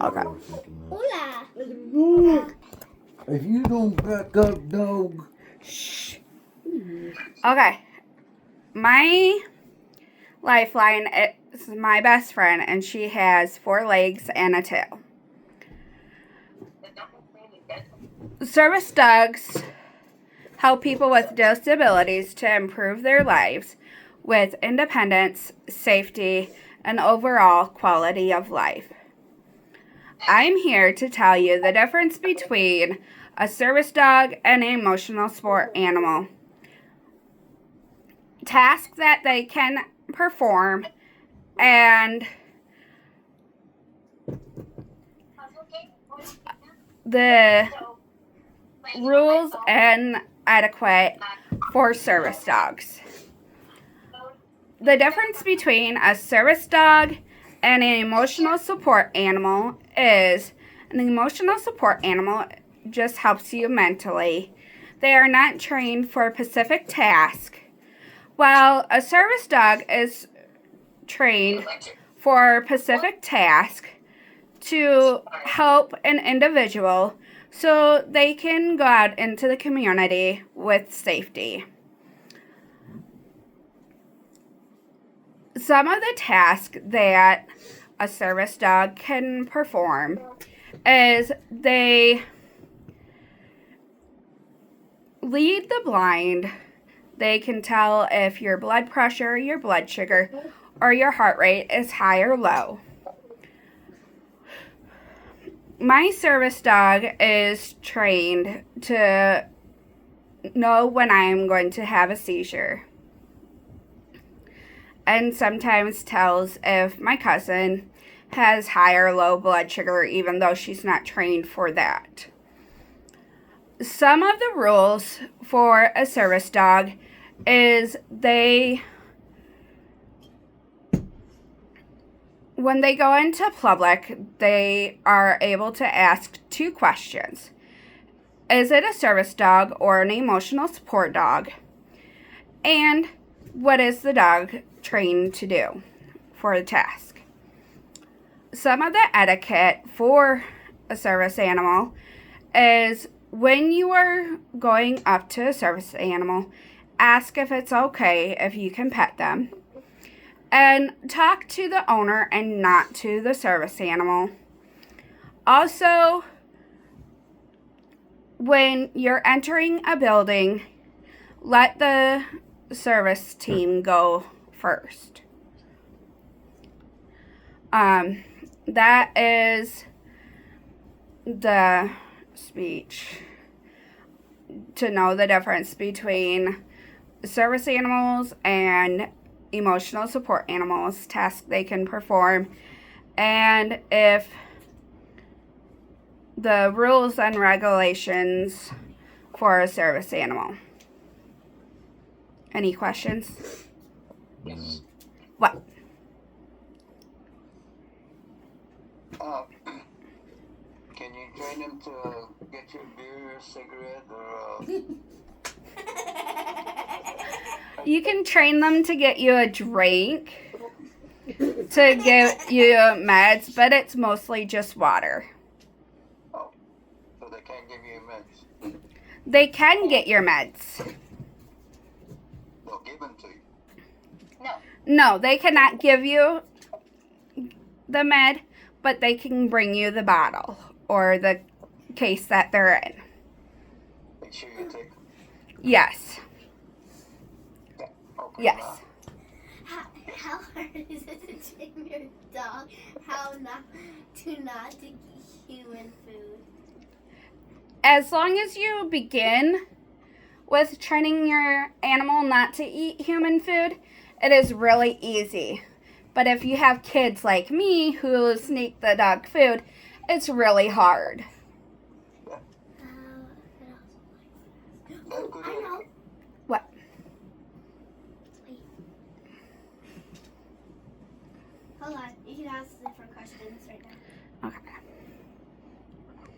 Okay. Hola. If you don't back up, dog. Shh. Okay. My lifeline is my best friend, and she has 4 legs and a tail. Service dogs help people with disabilities to improve their lives with independence, safety, and overall quality of life. I'm here to tell you the difference between a service dog and an emotional support animal. Tasks that they can perform and the rules and etiquette for service dogs. The difference between a service dog and an emotional support animal is an emotional support animal just helps you mentally. They are not trained for a specific task, while a service dog is trained for a specific task to help an individual so they can go out into the community with safety. Some of the tasks that a service dog can perform is they lead the blind. They can tell if your blood pressure, your blood sugar, or your heart rate is high or low. My service dog is trained to know when I am going to have a seizure, and sometimes tells if my cousin has high or low blood sugar, even though she's not trained for that. Some of the rules for a service dog is when they go into public, they are able to ask 2 questions. Is it a service dog or an emotional support dog? And what is the dog trained to do for the task? Some of the etiquette for a service animal is when you are going up to a service animal, ask if it's okay if you can pet them. And talk to the owner and not to the service animal. Also, when you're entering a building, let the service team go first. That is the speech to know the difference between service animals and emotional support animals, tasks they can perform, and if the rules and regulations for a service animal. Any questions? Yes. What? Can you train them to get you a beer, cigarette, or You can train them to get you a drink, to get you meds, but it's mostly just water. oh, so they can't give you meds? They can get your meds. They'll give them to you. No, they cannot give you the med, but they can bring you the bottle or the case that they're in. Make sure you take them. Yes. Okay, Yes. now, How hard is it to train your dog how not to eat human food? As long as you begin with training your animal not to eat human food, it is really easy. But if you have kids like me who sneak the dog food, it's really hard. that's good. I know. What? Wait. Hold on. You can ask different questions right now.